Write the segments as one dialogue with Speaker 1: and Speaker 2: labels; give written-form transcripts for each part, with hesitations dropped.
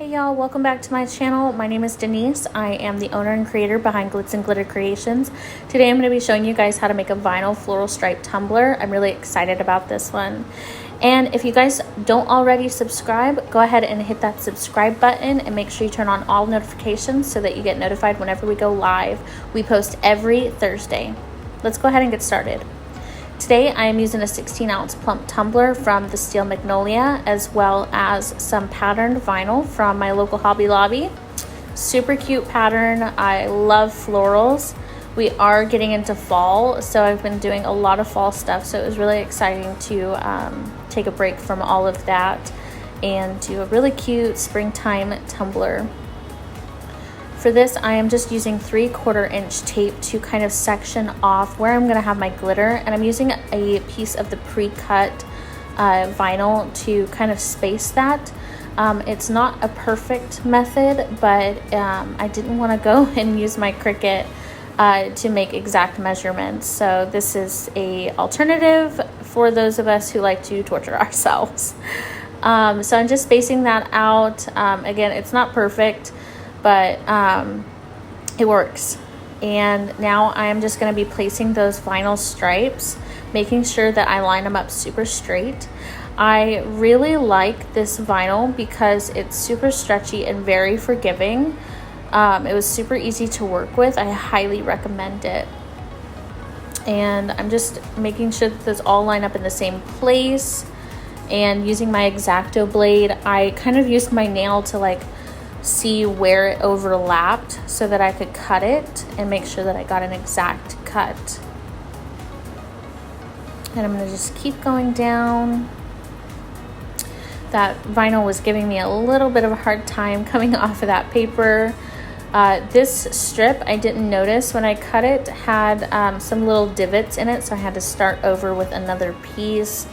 Speaker 1: Hey y'all, welcome back to my channel. My name is Denise. I am the owner and creator behind Glitz and Glitter Creations. Today I'm going to be showing you guys how to make a vinyl floral stripe tumbler. I'm really excited about this one. And if you guys don't already subscribe, go ahead and hit that subscribe button and make sure you turn on all notifications so that you get notified whenever we go live. We post every Thursday. Let's go ahead and get started. Today I am using a 16-ounce plump tumbler from the Steel Magnolia, as well as some patterned vinyl from my local Hobby Lobby. Super cute pattern. I love florals. We are getting into fall, so I've been doing a lot of fall stuff, so it was really exciting to take a break from all of that and do a really cute springtime tumbler. For this, I am just using 3/4 inch tape to kind of section off where I'm going to have my glitter, and I'm using a piece of the pre-cut vinyl to kind of space that. It's not a perfect method, but I didn't want to go and use my Cricut to make exact measurements, so this is a alternative for those of us who like to torture ourselves. So I'm just spacing that out. Again, it's not perfect, but it works. And now I'm just going to be placing those vinyl stripes, making sure that I line them up super straight. I really like this vinyl because it's super stretchy and very forgiving. It was super easy to work with. I highly recommend it. And I'm just making sure that those all line up in the same place, and using my X-Acto blade, I kind of used my nail to see where it overlapped so that I could cut it and make sure that I got an exact cut. And I'm going to just keep going down. That vinyl was giving me a little bit of a hard time coming off of that paper. This strip, I didn't notice when I cut it, had some little divots in it, so I had to start over with another piece.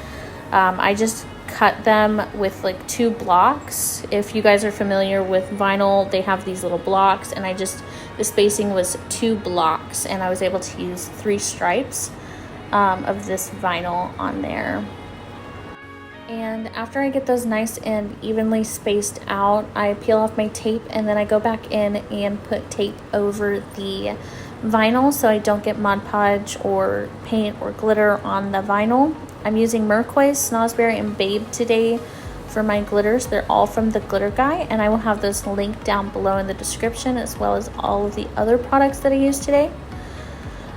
Speaker 1: I just cut them with 2 blocks. If you guys are familiar with vinyl, they have these little blocks, and the spacing was 2 blocks, and I was able to use 3 stripes of this vinyl on there. And after I get those nice and evenly spaced out, I peel off my tape, and then I go back in and put tape over the vinyl so I don't get Mod Podge or paint or glitter on the vinyl. I'm using merquoise, Snozzberry, and Babe today for my glitters. They're all from the Glitter Guy, and I will have those linked down below in the description, as well as all of the other products that I used today.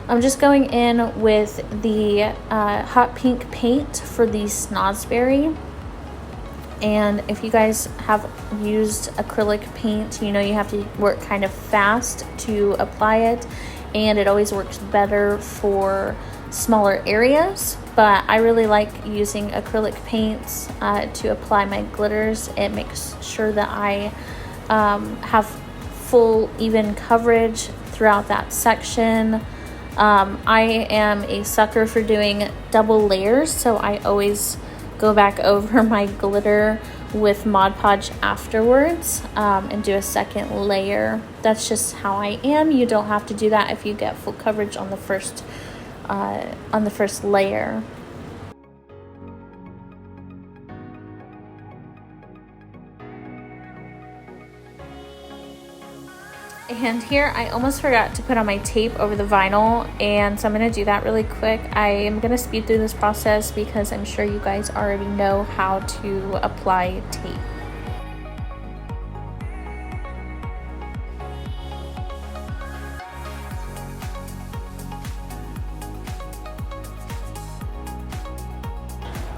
Speaker 1: I'm just going in with the hot pink paint for the Snozzberry. And if you guys have used acrylic paint, you know you have to work kind of fast to apply it, and it always works better for smaller areas. But I really like using acrylic paints to apply my glitters. It makes sure that I have full even coverage throughout that section. I am a sucker for doing double layers, so I always go back over my glitter with Mod Podge afterwards and do a second layer. That's just how I am. You don't have to do that if you get full coverage on the first layer. And here I almost forgot to put on my tape over the vinyl, and so I'm going to do that really quick. I am going to speed through this process because I'm sure you guys already know how to apply tape.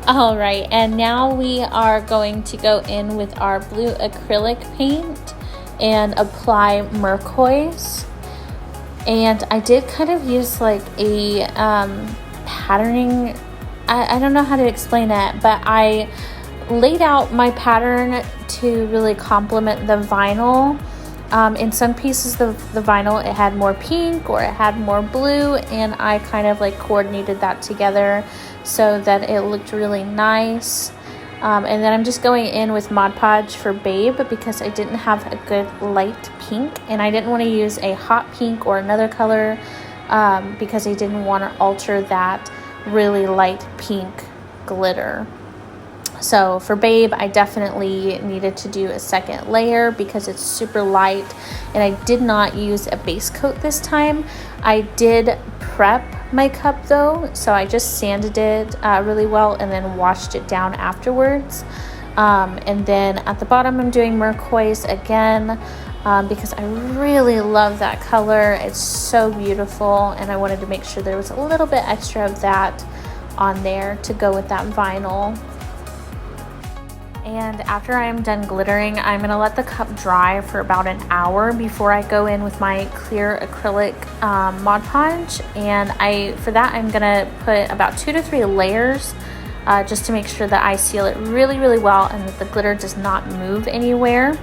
Speaker 1: All right, and now we are going to go in with our blue acrylic paint and apply merquoise. And I did kind of use a patterning, I don't know how to explain it, but I laid out my pattern to really complement the vinyl. In some pieces of the vinyl, it had more pink or it had more blue, and I kind of coordinated that together so that it looked really nice. And then I'm just going in with Mod Podge for Babe because I didn't have a good light pink, and I didn't want to use a hot pink or another color because I didn't want to alter that really light pink glitter. So for Babe, I definitely needed to do a second layer because it's super light, and I did not use a base coat this time. I did prep my cup though, so I just sanded it really well and then washed it down afterwards. And then at the bottom I'm doing merquoise again because I really love that color. It's so beautiful, and I wanted to make sure there was a little bit extra of that on there to go with that vinyl. And after I am done glittering, I'm going to let the cup dry for about an hour before I go in with my clear acrylic Mod Podge. And for that I'm going to put about 2 to 3 layers just to make sure that I seal it really, really well and that the glitter does not move anywhere.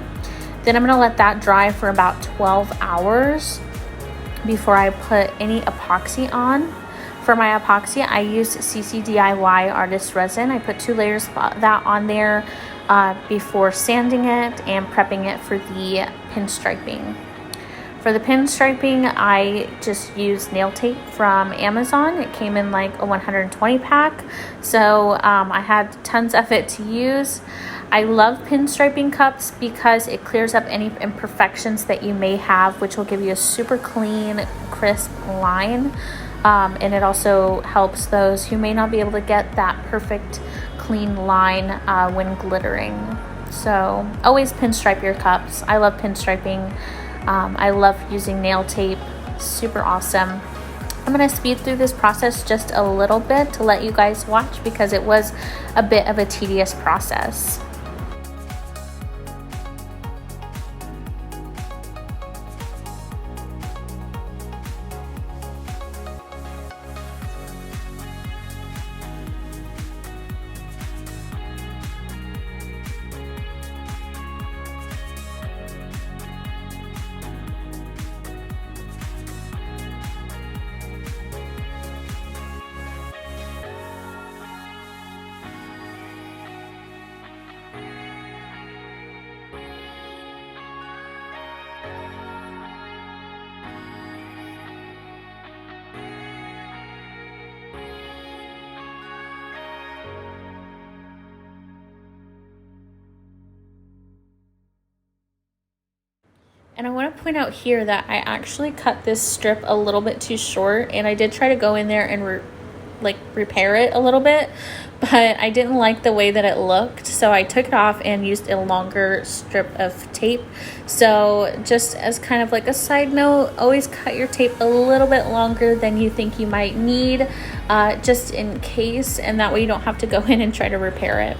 Speaker 1: Then I'm going to let that dry for about 12 hours before I put any epoxy on. For my epoxy, I use CC DIY Artist Resin. I put 2 layers of that on there before sanding it and prepping it for the pinstriping. For the pinstriping, I just used nail tape from Amazon. It came in like a 120 pack, so I had tons of it to use. I love pinstriping cups because it clears up any imperfections that you may have, which will give you a super clean, crisp line. And it also helps those who may not be able to get that perfect clean line when glittering. So always pinstripe your cups. I love pinstriping. I love using nail tape. Super awesome. I'm going to speed through this process just a little bit to let you guys watch because it was a bit of a tedious process. And I want to point out here that I actually cut this strip a little bit too short, and I did try to go in there and repair it a little bit, but I didn't like the way that it looked, so I took it off and used a longer strip of tape. So just as kind of like a side note, always cut your tape a little bit longer than you think you might need, just in case, and that way you don't have to go in and try to repair it.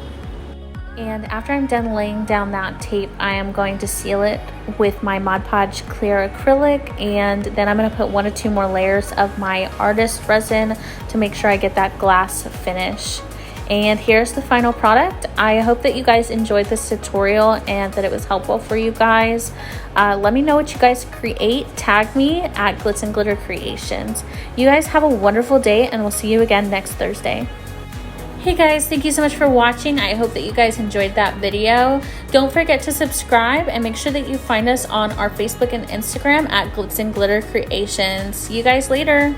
Speaker 1: And after I'm done laying down that tape, I am going to seal it with my Mod Podge clear acrylic, and then I'm going to put 1 or 2 more layers of my artist resin to make sure I get that glass finish. And here's the final product. I hope that you guys enjoyed this tutorial and that it was helpful for you guys. Let me know what you guys create. Tag me at Glitz and Glitter Creations. You guys have a wonderful day, and we'll see you again next Thursday. Hey guys, thank you so much for watching. I hope that you guys enjoyed that video. Don't forget to subscribe and make sure that you find us on our Facebook and Instagram at Glitz and Glitter Creations. See you guys later.